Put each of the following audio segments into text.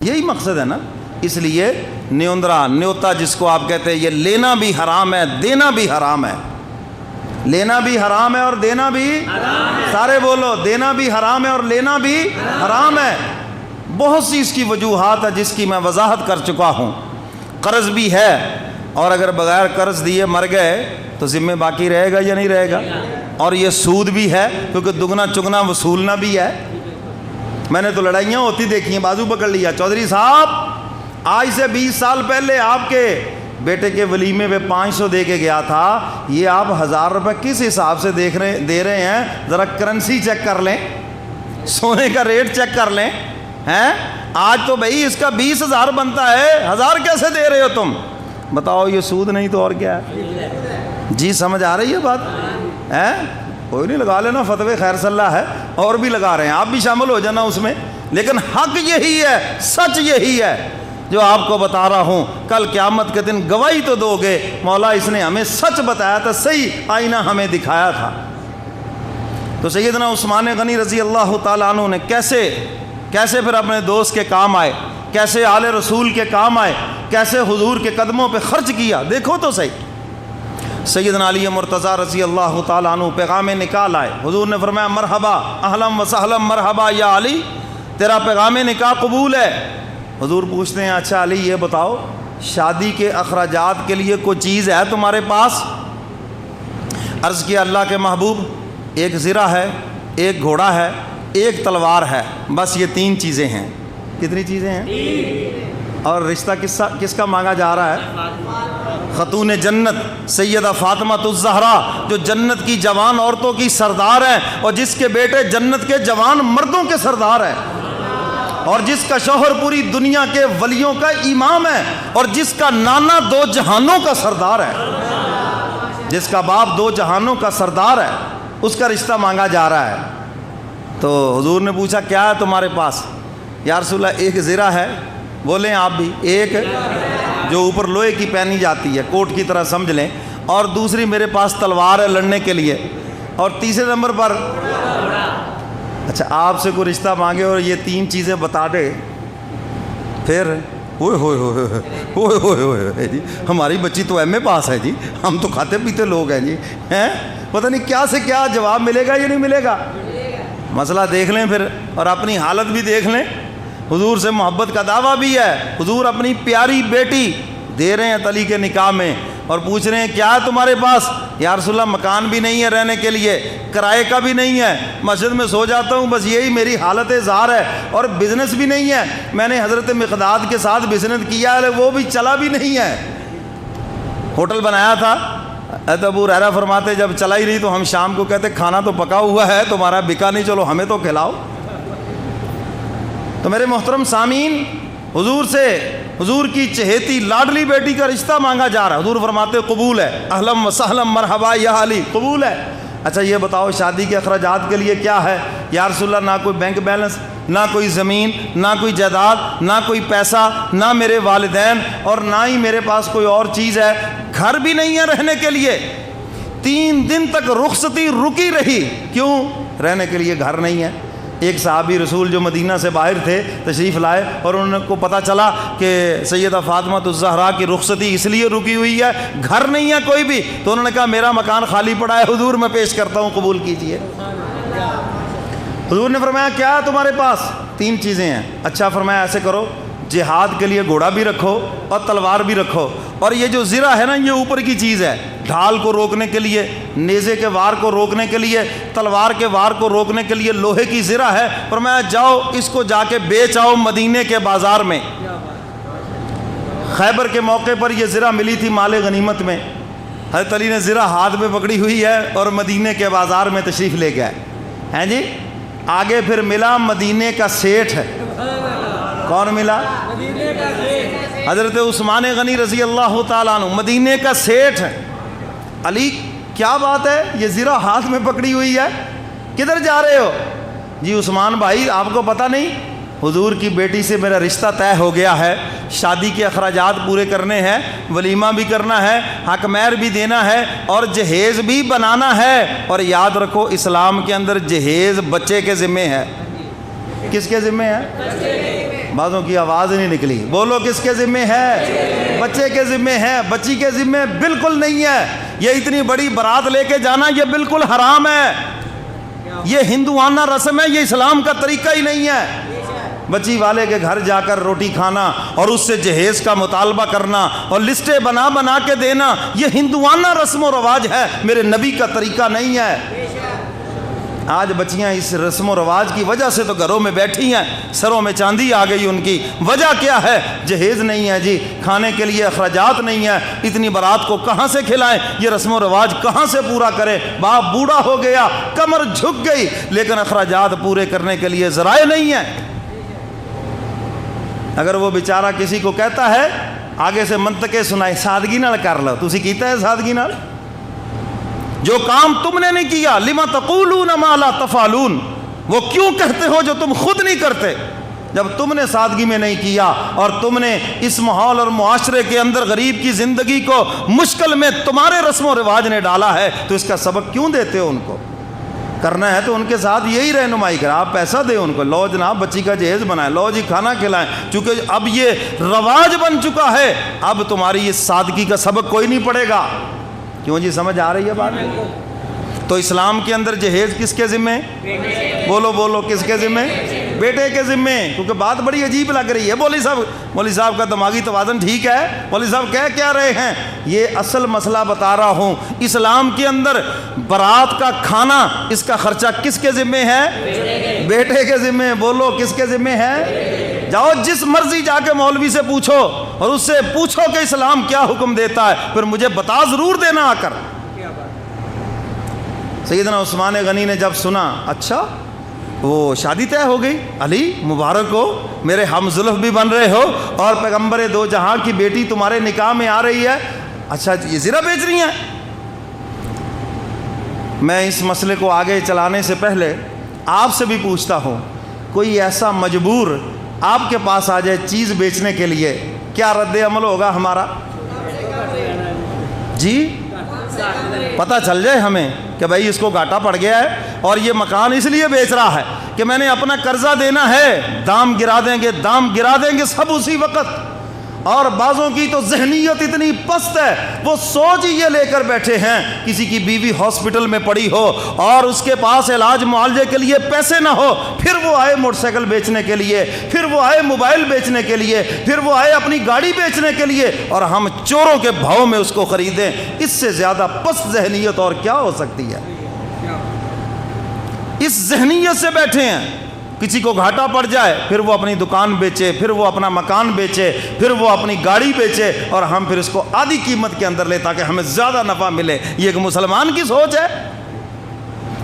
یہی مقصد ہے نا. اس لیے نیوندرا نیوتا جس کو آپ کہتے ہیں یہ لینا بھی حرام ہے دینا بھی حرام ہے. لینا بھی حرام ہے اور دینا بھی حرام ہے. سارے بولو, دینا بھی حرام ہے اور لینا بھی حرام ہے. بہت سی اس کی وجوہات ہے جس کی میں وضاحت کر چکا ہوں. قرض بھی ہے, اور اگر بغیر قرض دیے مر گئے تو ذمہ باقی رہے گا یا نہیں رہے گا. اور یہ سود بھی ہے کیونکہ دگنا چگنا وصولنا بھی ہے. میں نے تو لڑائیاں ہوتی دیکھی ہیں, بازو پکڑ لیا, چودھری صاحب آج سے 20 سال پہلے آپ کے بیٹے کے ولیمے پہ 500 دے کے گیا تھا, یہ آپ 1000 روپے کس حساب سے دے رہے ہیں؟ ذرا کرنسی چیک کر لیں, سونے کا ریٹ چیک کر لیں. ہیں آج تو بھائی اس کا 20,000 بنتا ہے, 1000 کیسے دے رہے ہو تم؟ بتاؤ, یہ سود نہیں تو اور کیا ہے؟ جی سمجھ آ رہی ہے بات؟ کوئی نہیں, لگا لینا, فتوی خیر صلی اللہ ہے, اور بھی لگا رہے ہیں, آپ بھی شامل ہو جانا اس میں. لیکن حق یہی ہے, سچ یہی ہے جو آپ کو بتا رہا ہوں. کل قیامت کے دن گواہی تو دو گے, مولا اس نے ہمیں سچ بتایا تھا, صحیح آئینہ ہمیں دکھایا تھا. تو سیدنا عثمان غنی رضی اللہ تعالیٰ عنہ نے کیسے پھر اپنے دوست کے کام آئے, کیسے آل رسول کے کام آئے, کیسے حضور کے قدموں پہ خرچ کیا, دیکھو تو صحیح. سیدنا علی مرتضیٰ رضی اللہ تعالیٰ عنہ پیغام نکاح لائے. حضور نے فرمایا مرحبا اہلم و سہلم مرحبا یا علی, تیرا پیغام نکاح قبول ہے. حضور پوچھتے ہیں اچھا علی یہ بتاؤ شادی کے اخراجات کے لیے کوئی چیز ہے تمہارے پاس؟ عرض کیا اللہ کے محبوب, ایک زرہ ہے, ایک گھوڑا ہے, ایک تلوار ہے, بس یہ 3 چیزیں ہیں. کتنی چیزیں ہیں؟ اور رشتہ کس کا مانگا جا رہا ہے؟ خاتون جنت سیدہ فاطمہ الزہرا, جو جنت کی جوان عورتوں کی سردار ہیں, اور جس کے بیٹے جنت کے جوان مردوں کے سردار ہیں, اور جس کا شوہر پوری دنیا کے ولیوں کا امام ہے, اور جس کا نانا 2 جہانوں کا سردار ہے, جس کا باپ 2 جہانوں کا سردار ہے, اس کا رشتہ مانگا جا رہا ہے. تو حضور نے پوچھا کیا ہے تمہارے پاس؟ یا رسول اللہ ایک زرہ ہے, بولیں آپ بھی, ایک جو اوپر لوہے کی پہنی جاتی ہے کوٹ کی طرح سمجھ لیں, اور دوسری میرے پاس تلوار ہے لڑنے کے لیے, اور تیسرے نمبر پر اچھا آپ سے کوئی رشتہ مانگے اور یہ 3 چیزیں بتا دے, پھر ہوئے ہوئے ہوئے ہوئے ہوئے ہوئے جی ہماری بچی تو ایم اے پاس ہے جی, ہم تو کھاتے پیتے لوگ ہیں جی, ہیں پتہ نہیں کیا سے کیا جواب ملے گا یا نہیں ملے گا. مسئلہ دیکھ لیں پھر, اور اپنی حالت بھی دیکھ لیں. حضور سے محبت کا دعویٰ بھی ہے, حضور اپنی پیاری بیٹی دے رہے ہیں تلی کے نکاح میں, اور پوچھ رہے ہیں کیا ہے تمہارے پاس؟ یا رسول اللہ مکان بھی نہیں ہے رہنے کے لیے, کرائے کا بھی نہیں ہے, مسجد میں سو جاتا ہوں, بس یہی میری حالت زار ہے, اور بزنس بھی نہیں ہے, میں نے حضرت مقداد کے ساتھ بزنس کیا ہے وہ بھی چلا بھی نہیں ہے. ہوٹل بنایا تھا, ابو ہریرہ فرماتے جب چلا ہی نہیں تو ہم شام کو کہتے کھانا تو پکا ہوا ہے, تمہارا بکا نہیں, چلو ہمیں تو کھلاؤ. تو میرے محترم سامعین, حضور سے حضور کی چہیتی لاڈلی بیٹی کا رشتہ مانگا جا رہا ہے. حضور فرماتے قبول ہے, اہلم و سہلم مرحبا یا علی, قبول ہے. اچھا یہ بتاؤ شادی کے اخراجات کے لیے کیا ہے؟ یا رسول اللہ نہ کوئی بینک بیلنس, نہ کوئی زمین, نہ کوئی جائیداد, نہ کوئی پیسہ, نہ میرے والدین, اور نہ ہی میرے پاس کوئی اور چیز ہے, گھر بھی نہیں ہے رہنے کے لیے. 3 دن تک رخصتی رکی رہی, کیوں؟ رہنے کے لیے گھر نہیں ہے. ایک صحابی رسول جو مدینہ سے باہر تھے تشریف لائے, اور انہوں کو پتہ چلا کہ سیدہ فاطمہ الزہرا کی رخصتی اس لیے رکی ہوئی ہے, گھر نہیں ہے کوئی بھی, تو انہوں نے کہا میرا مکان خالی پڑا ہے, حضور میں پیش کرتا ہوں, قبول کیجئے. حضور نے فرمایا کیا ہے تمہارے پاس؟ 3 چیزیں ہیں. اچھا فرمایا ایسے کرو, جہاد کے لیے گھوڑا بھی رکھو اور تلوار بھی رکھو, اور یہ جو زرہ ہے نا یہ اوپر کی چیز ہے, ڈھال کو روکنے کے لیے, نیزے کے وار کو روکنے کے لیے, تلوار کے وار کو روکنے کے لیے لوہے کی زرہ ہے. فرمایا جاؤ اس کو جا کے بیچ آؤ مدینے کے بازار میں. خیبر کے موقع پر یہ زرہ ملی تھی مال غنیمت میں, حضرت علی نے زرہ ہاتھ میں پکڑی ہوئی ہے اور مدینے کے بازار میں تشریف لے گئے ہیں جی. آگے پھر ملا مدینے کا سیٹھ, کون ملا؟ حضرت عثمان غنی رضی اللہ تعالیٰ عنہ, مدینے کا سیٹھ. علی کیا بات ہے, یہ زرہ ہاتھ میں پکڑی ہوئی ہے, کدھر جا رہے ہو؟ جی عثمان بھائی آپ کو پتہ نہیں, حضور کی بیٹی سے میرا رشتہ طے ہو گیا ہے, شادی کے اخراجات پورے کرنے ہیں, ولیمہ بھی کرنا ہے, حق مہر بھی دینا ہے, اور جہیز بھی بنانا ہے. اور یاد رکھو اسلام کے اندر جہیز بچے کے ذمے ہے. کس کے ذمے ہے؟ بعضوں کی آواز نہیں نکلی. بولو کس کے ذمے ہے؟ بچے کے ذمے ہے. بچی کے ذمے بالکل نہیں ہے. یہ اتنی بڑی بارات لے کے جانا یہ بالکل حرام ہے. یہ ہندوانہ رسم ہے, یہ اسلام کا طریقہ ہی نہیں ہے. بچی والے کے گھر جا کر روٹی کھانا اور اس سے جہیز کا مطالبہ کرنا اور لسٹیں بنا بنا کے دینا, یہ ہندوانہ رسم و رواج ہے, میرے نبی کا طریقہ نہیں ہے. آج بچیاں اس رسم و رواج کی وجہ سے تو گھروں میں بیٹھی ہیں, سروں میں چاندی آ گئی ان کی. وجہ کیا ہے؟ جہیز نہیں ہے جی, کھانے کے لیے اخراجات نہیں ہے. اتنی بارات کو کہاں سے کھلائیں؟ یہ رسم و رواج کہاں سے پورا کرے؟ باپ بوڑھا ہو گیا, کمر جھک گئی, لیکن اخراجات پورے کرنے کے لیے ذرائع نہیں ہیں. اگر وہ بیچارہ کسی کو کہتا ہے, آگے سے منطقے سنائے, سادگی نال کر لو. تسی کیتا ہے سادگی نال؟ جو کام تم نے نہیں کیا, لما تقولون ما لا تفعلون, وہ کیوں کہتے ہو جو تم خود نہیں کرتے؟ جب تم نے سادگی میں نہیں کیا اور تم نے اس ماحول اور معاشرے کے اندر غریب کی زندگی کو مشکل میں تمہارے رسم و رواج نے ڈالا ہے, تو اس کا سبق کیوں دیتے ہو ان کو؟ کرنا ہے تو ان کے ساتھ یہی رہنمائی کریں. آپ پیسہ دیں ان کو, لو جناب بچی کا جہیز بنائیں, لو جی کھانا کھلائیں. چونکہ اب یہ رواج بن چکا ہے, اب تمہاری اس سادگی کا سبق کوئی نہیں پڑے گا. کیوں جی, سمجھ آ رہی ہے بات؟ تو اسلام کے اندر جہیز کس کے ذمے؟ بولو بولو کس کے ذمے؟ بیٹے کے ذمے. کیونکہ بات بڑی عجیب لگ رہی ہے. مولوی صاحب کا دماغی توازن ٹھیک ہے؟ مولوی صاحب کہہ کیا رہے ہیں؟ یہ اصل مسئلہ بتا رہا ہوں. اسلام کے اندر بارات کا کھانا, اس کا خرچہ کس کے ذمے ہے؟ بیٹے کے ذمے. بولو کس کے ذمے ہے؟ جاؤ جس مرضی جا کے مولوی سے پوچھو اور اس سے پوچھو کہ اسلام کیا حکم دیتا ہے, پھر مجھے بتا ضرور دینا آ کر. سیدنا عثمان غنی نے جب سنا, اچھا وہ شادی طے ہو گئی, علی مبارک ہو, میرے ہم زلف بھی بن رہے ہو, اور پیغمبر دو جہاں کی بیٹی تمہارے نکاح میں آ رہی ہے, اچھا یہ زرہ بیچ رہی ہیں. میں اس مسئلے کو آگے چلانے سے پہلے آپ سے بھی پوچھتا ہوں, کوئی ایسا مجبور آپ کے پاس آ جائے چیز بیچنے کے لیے, کیا رد عمل ہوگا ہمارا؟ جی پتہ چل جائے ہمیں کہ بھائی اس کو گھاٹا پڑ گیا ہے اور یہ مکان اس لیے بیچ رہا ہے کہ میں نے اپنا قرضہ دینا ہے, دام گرا دیں گے سب اسی وقت. اور بعضوں کی تو ذہنیت اتنی پست ہے, وہ سوچ یہ لے کر بیٹھے ہیں, کسی کی بیوی ہاسپٹل میں پڑی ہو اور اس کے پاس علاج معالجے کے لیے پیسے نہ ہو, پھر وہ آئے موٹر سائیکل بیچنے کے لیے, پھر وہ آئے موبائل بیچنے کے لیے, پھر وہ آئے اپنی گاڑی بیچنے کے لیے, اور ہم چوروں کے بھاؤ میں اس کو خریدیں. اس سے زیادہ پست ذہنیت اور کیا ہو سکتی ہے؟ اس ذہنیت سے بیٹھے ہیں. کسی کو گھاٹا پڑ جائے, پھر وہ اپنی دکان بیچے, پھر وہ اپنا مکان بیچے, پھر وہ اپنی گاڑی بیچے, اور ہم پھر اس کو آدھی قیمت کے اندر لے تاکہ ہمیں زیادہ نفع ملے. یہ ایک مسلمان کی سوچ ہے؟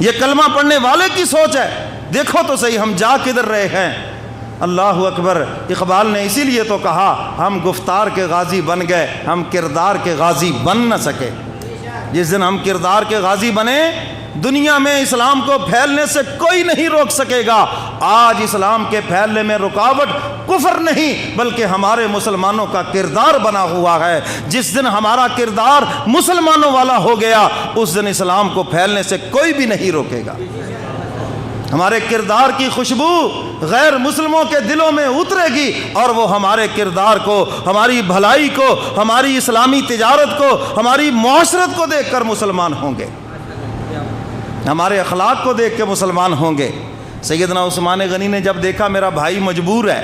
یہ کلمہ پڑھنے والے کی سوچ ہے؟ دیکھو تو صحیح ہم جا کدھر رہے ہیں. اللہ اکبر. اقبال نے اسی لیے تو کہا, ہم گفتار کے غازی بن گئے, ہم کردار کے غازی بن نہ سکے. جس دن ہم کردار کے غازی بنے, دنیا میں اسلام کو پھیلنے سے کوئی نہیں روک سکے گا. آج اسلام کے پھیلنے میں رکاوٹ کفر نہیں بلکہ ہمارے مسلمانوں کا کردار بنا ہوا ہے. جس دن ہمارا کردار مسلمانوں والا ہو گیا, اس دن اسلام کو پھیلنے سے کوئی بھی نہیں روکے گا. ہمارے کردار کی خوشبو غیر مسلموں کے دلوں میں اترے گی, اور وہ ہمارے کردار کو, ہماری بھلائی کو, ہماری اسلامی تجارت کو, ہماری معاشرت کو دیکھ کر مسلمان ہوں گے, ہمارے اخلاق کو دیکھ کے مسلمان ہوں گے. سیدنا عثمان غنی نے جب دیکھا میرا بھائی مجبور ہے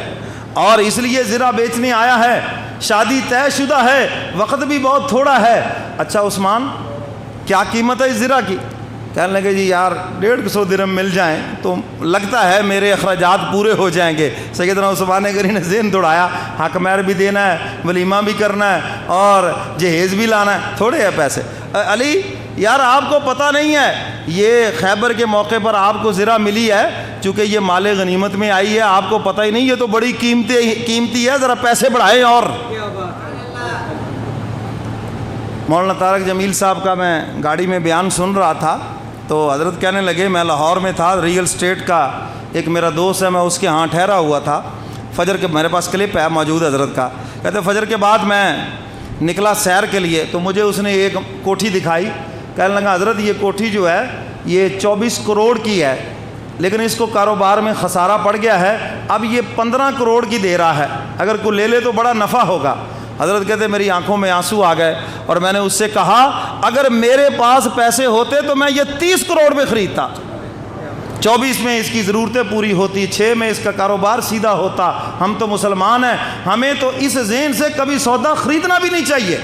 اور اس لیے زرہ بیچنے آیا ہے, شادی طے شدہ ہے, وقت بھی بہت تھوڑا ہے, اچھا عثمان کیا قیمت ہے اس زرہ کی؟ کہنے لگے جی یار 150 درہم مل جائیں تو لگتا ہے میرے اخراجات پورے ہو جائیں گے. سیدنا عثمان غنی نے ذہن دوڑایا, حق مہر بھی دینا ہے, ولیمہ بھی کرنا ہے, اور جہیز بھی لانا ہے, تھوڑے ہیں پیسے. علی یار آپ کو پتہ نہیں ہے, یہ خیبر کے موقع پر آپ کو زرہ ملی ہے, چونکہ یہ مال غنیمت میں آئی ہے, آپ کو پتہ ہی نہیں, یہ تو بڑی قیمتی ہے, ذرا پیسے بڑھائیں. اور مولانا طارق جمیل صاحب کا میں گاڑی میں بیان سن رہا تھا تو حضرت کہنے لگے, میں لاہور میں تھا, ریئل اسٹیٹ کا ایک میرا دوست ہے, میں اس کے ہاں ٹھہرا ہوا تھا. فجر کے, میرے پاس کلپ ہے موجود حضرت کا, کہتے فجر کے بعد میں نکلا سیر کے لیے تو مجھے اس نے ایک کوٹھی دکھائی. کہنے لگا حضرت یہ کوٹھی جو ہے یہ 24 کروڑ کی ہے, لیکن اس کو کاروبار میں خسارہ پڑ گیا ہے، اب یہ 15 کروڑ کی دے رہا ہے، اگر کوئی لے لے تو بڑا نفع ہوگا۔ حضرت کہتے میری آنکھوں میں آنسو آ گئے، اور میں نے اس سے کہا اگر میرے پاس پیسے ہوتے تو میں یہ 30 کروڑ میں خریدتا، 24 میں اس کی ضرورتیں پوری ہوتی، 6 میں اس کا کاروبار سیدھا ہوتا۔ ہم تو مسلمان ہیں، ہمیں تو اس ذہن سے کبھی سودا خریدنا بھی نہیں چاہیے۔